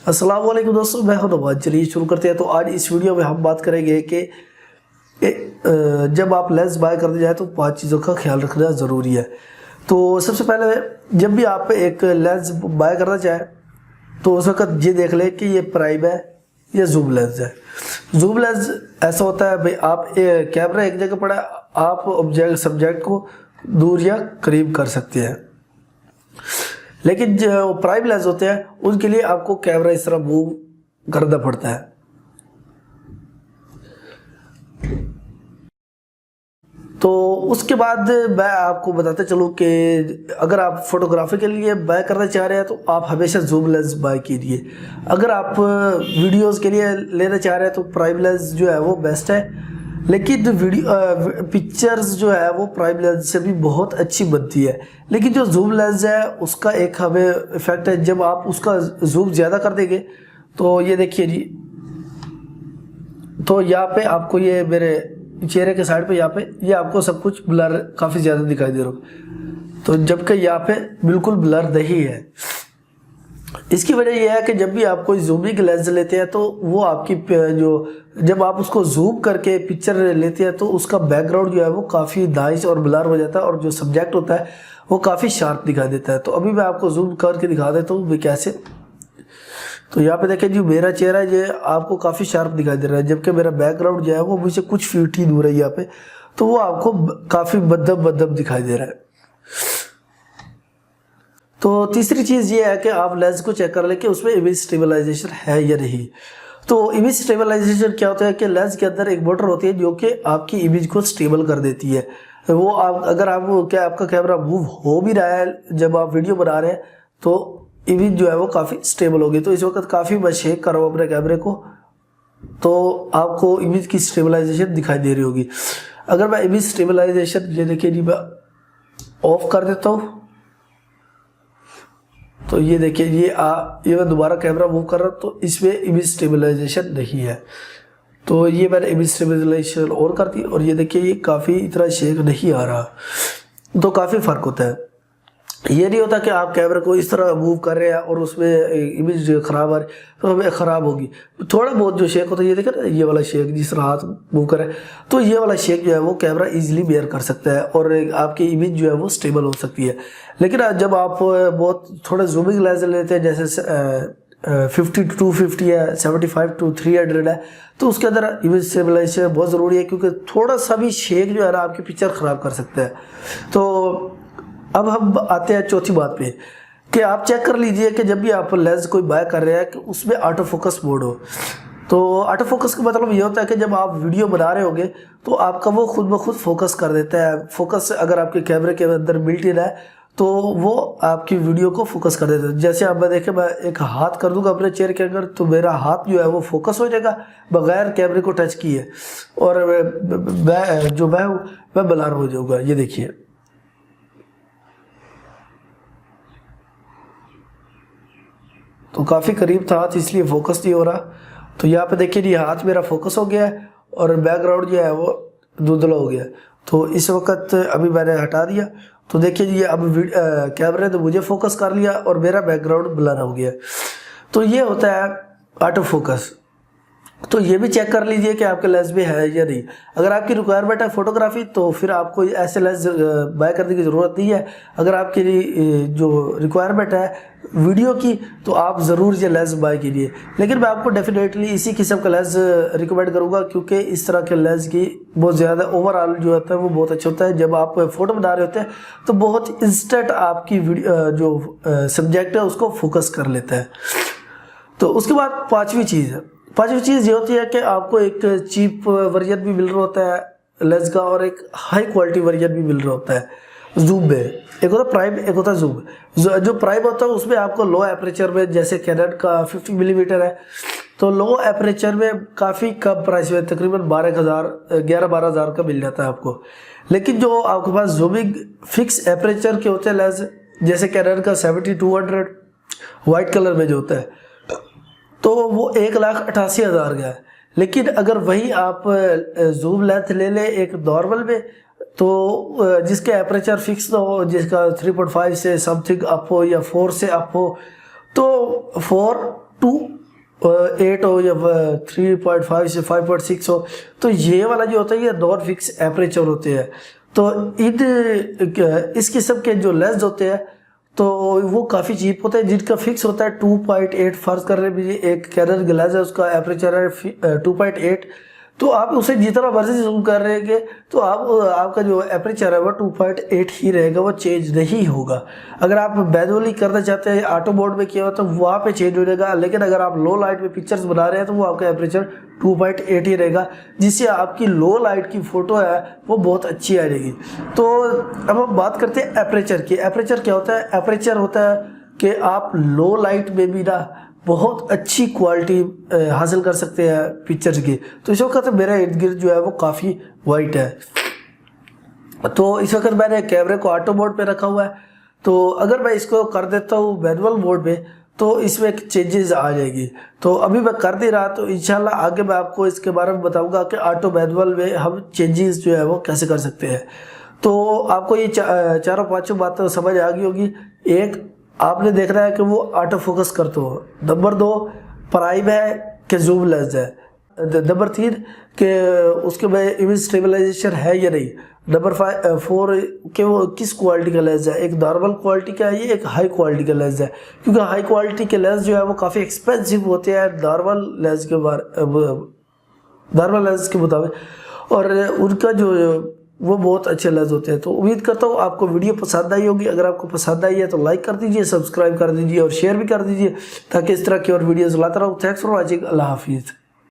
अस्सलाम वालेकुम दोस्तों, मैं हूं नवाज। चलिए शुरू करते हैं। तो आज इस वीडियो में हम बात करेंगे कि जब आप लेंस बाय करने जाए तो 5 चीज़ों का ख्याल रखना ज़रूरी है। तो सबसे पहले जब भी आप एक लेंस बाय करना चाहें तो उस वक्त ये देख लें कि ये प्राइम है या जूम लेंस है। जूम लेंस ऐसा होता है भाई, आप कैमरा एक जगह पड़ा, आप ऑब्जेक्ट सब्जेक्ट को दूर या करीब कर सकते हैं। लेकिन जो प्राइम लेंस होते हैं उनके लिए आपको कैमरा इस तरह मूव करना पड़ता है। तो उसके बाद मैं आपको बताते चलूँ कि अगर आप फोटोग्राफी के लिए बाय करना चाह रहे हैं तो आप हमेशा जूम लेंस बाय कीजिए। अगर आप वीडियोस के लिए लेना चाह रहे हैं तो प्राइम लेंस जो है वो बेस्ट है। लेकिन पिक्चर्स जो है वो प्राइम लेंस से भी बहुत अच्छी बनती है। लेकिन जो जूम लेंस है उसका एक हमें इफेक्ट है, जब आप उसका जूम ज़्यादा कर देंगे तो ये देखिए जी, तो यहाँ पे आपको ये मेरे चेहरे के साइड पे यहाँ पे ये आपको सब कुछ ब्लर काफ़ी ज़्यादा दिखाई दे रहा हो, तो जबकि यहाँ पे बिल्कुल ब्लर नहीं है। इसकी वजह यह है कि जब भी आप कोई जूमिंग लेंस लेते हैं तो वो आपकी जो जब आप उसको जूम करके पिक्चर लेते हैं तो उसका बैकग्राउंड जो है वो काफ़ी नाइस और ब्लर हो जाता है और जो सब्जेक्ट होता है वो काफ़ी शार्प दिखाई देता है। तो अभी मैं आपको जूम करके दिखा देता हूँ कैसे। तो यहाँ पे देखें जो मेरा चेहरा है ये आपको काफ़ी शार्प दिखाई दे रहा है, जबकि मेरा बैकग्राउंड जो है वो मुझसे कुछ फीट ही दूर है यहाँ पे, तो वो आपको काफ़ी मध्यम दिखाई दे रहा है। तो तीसरी चीज़ ये है कि आप लेंस को चेक कर लें कि उसमें इमेज स्टेबलाइजेशन है या नहीं। तो इमेज स्टेबलाइजेशन क्या होता है कि लेंस के अंदर एक मोटर होती है जो कि आपकी इमेज को स्टेबल कर देती है। वो आप अगर आप आपका कैमरा मूव हो भी रहा है जब आप वीडियो बना रहे हैं तो इमेज जो है वो काफ़ी स्टेबल होगी। तो इस वक्त काफ़ी मैं शेक कर रहा हूँ अपने कैमरे को, तो आपको इमेज की स्टेबलाइजेशन दिखाई दे रही होगी। अगर मैं इमेज स्टेबलाइजेशन ये देखिए जी, मैं ऑफ कर देता हूँ तो ये देखिए ये मैं दोबारा कैमरा मूव कर रहा हूँ तो इसमें इमेज स्टेबलाइजेशन नहीं है। तो ये मैंने इमेज स्टेबलाइजेशन और कर दी और ये देखिए ये काफ़ी इतना शेक नहीं आ रहा, तो काफ़ी फ़र्क होता है। ये नहीं होता कि आप कैमरे को इस तरह मूव कर रहे हैं और उसमें इमेज ख़राब आ रही तो हमें ख़राब होगी। थोड़ा बहुत जो शेक होता है ये देखिए ना, ये वाला शेक जिस तरह हाथ मूव करे तो ये वाला शेक जो है वो कैमरा इजीली बेयर कर सकता है और आपकी इमेज जो है वो स्टेबल हो सकती है। लेकिन जब आप बहुत थोड़ा जूमिंग लेंस लेते हैं जैसे 50 to 250 है, 75 to 300 है, तो उसके अंदर इमेज स्टेबलाइजेशन बहुत ज़रूरी है, क्योंकि थोड़ा सा भी शेक जो है ना आपकी पिक्चर ख़राब कर सकता है। तो अब हम आते हैं चौथी बात पे कि आप चेक कर लीजिए कि जब भी आप लेंस कोई बाय कर रहे हैं कि उसमें ऑटो फोकस मोड हो। तो ऑटो फोकस का मतलब ये होता है कि जब आप वीडियो बना रहे होंगे तो आपका वो खुद ब खुद फोकस कर देता है। फोकस अगर आपके कैमरे के अंदर बिल्ट इन है तो वो आपकी वीडियो को फोकस कर देता है। जैसे आप देखें, मैं एक हाथ कर दूंगा अपने चेहरे के अंदर तो मेरा हाथ जो है वो फोकस हो जाएगा बगैर कैमरे को टच किए, और मैं हूँ मैं ब्लर हो जाऊँगा। ये देखिए, तो काफ़ी करीब था हाथ इसलिए फोकस नहीं हो रहा। तो यहाँ पे देखिए जी, हाथ मेरा फोकस हो गया है और बैकग्राउंड जो है वो धुंधला हो गया। तो इस वक्त अभी मैंने हटा दिया तो देखिए जी, अब कैमरे ने मुझे फोकस कर लिया और मेरा बैकग्राउंड ब्लर हो गया। तो ये होता है ऑटो फोकस। तो ये भी चेक कर लीजिए कि आपके लेंस में है या नहीं। अगर आपकी रिक्वायरमेंट है फोटोग्राफी तो फिर आपको ऐसे लेंस बाय करने की ज़रूरत नहीं है। अगर आपकी जो रिक्वायरमेंट है वीडियो की तो आप ज़रूर ये लेंस बाय कीजिए। लेकिन मैं आपको डेफिनेटली इसी किस्म का लेंस रिकमेंड करूँगा, क्योंकि इस तरह के लेंस की बहुत ज़्यादा ओवरऑल जो होता है वो बहुत अच्छा होता है। जब आप फ़ोटो बना रहे होते हैं तो बहुत इंस्टेंट आपकी जो सब्जेक्ट है उसको फोकस कर लेता है। तो उसके बाद पाँचवीं चीज़ ये होती है कि आपको एक चीप वर्जन भी मिल रहा होता है लेंस का और एक हाई क्वालिटी वर्जन भी मिल रहा होता है जूम में। एक होता है प्राइम, एक होता है जूम। जो प्राइम होता है उसमें आपको लो एपरेचर में, जैसे कैनन का 50 मिलीमीटर है, तो लो एपरेचर में काफ़ी कम प्राइस में तकरीबन 11-12 हज़ार का मिल जाता है आपको। लेकिन जो आपके पास जूमिंग फिक्स एपरेचर के होते हैं लेंस, जैसे कैनन का 70-200 वाइट कलर में जो होता है, तो वो 1,88,000 का है। लेकिन अगर वही आप जूम लेंथ ले लें एक नॉर्मल में, तो जिसके एपरेचर फिक्स ना हो, जिसका 3.5 से समथिंग अप हो या 4 से अप हो, तो 4 2.8 हो या 3.5 से 5.6 हो, तो ये वाला जो होता है ये नॉन फिक्स एपरेचर होते हैं। तो इस किस्म के जो लेंस होते हैं तो वो काफ़ी चीप होते हैं। जिनका फिक्स होता है 2.8, फर्ज कर रहे हैं एक कैनन ग्लास है उसका एपरेचर है 2.8, तो आप उसे जितना मर्जी जूम कर रहे हैं तो आपका जो एपरेचर है वो 2.8 ही रहेगा, वो चेंज नहीं होगा। अगर आप मैनुअली करना चाहते हैं ऑटो मोड में किया हो तो वहाँ पे चेंज हो जाएगा, लेकिन अगर आप लो लाइट में पिक्चर्स बना रहे हैं तो वो आपका एपरेचर 2.8 ही रहेगा, जिससे आपकी लो लाइट की फ़ोटो है वो बहुत अच्छी आ जाएगी। तो अब हम बात करते हैं एपरेचर की। एपरेचर क्या होता है? एपरेचर होता है कि आप लो लाइट में भी ना बहुत अच्छी क्वालिटी हासिल कर सकते हैं पिक्चर्स की। तो इस वक्त मेरा इर्द गिर्द जो है वो काफ़ी वाइट है, तो इस वक्त मैंने कैमरे को ऑटो मोड पे रखा हुआ है। तो अगर मैं इसको कर देता हूँ मैनुअल मोड में तो इसमें चेंजेस आ जाएगी। तो अभी मैं कर नहीं रहा, तो इंशाल्लाह आगे मैं आपको इसके बारे में बताऊंगा कि ऑटो मैनुअल में हम चेंजेस जो है वो कैसे कर सकते हैं। तो आपको ये चारों पांचों बातें समझ आ गई होगी। एक, आपने देखना है कि वो ऑटो फोकस करते हो। नंबर 2, प्राइम है कि जूम लेंस है। नंबर 3 कि उसके में इमेज स्टेबलाइजेशन है या नहीं। नंबर 4 कि वो किस क्वालिटी का लेंस है, एक नॉर्मल क्वालिटी का है, ये एक हाई क्वालिटी का लेंस है, क्योंकि हाई क्वालिटी के लेंस जो है वो काफ़ी एक्सपेंसिव होते हैं नॉर्मल लेंस के मुताबिक, और उनका जो वो बहुत अच्छे लेंस होते हैं। तो उम्मीद करता हूँ आपको वीडियो पसंद आई होगी। अगर आपको पसंद आई है तो लाइक कर दीजिए, सब्सक्राइब कर दीजिए और शेयर भी कर दीजिए, ताकि इस तरह की और वीडियोस लाता रहूँ। Thanks for watching. अल्लाह हाफिज़।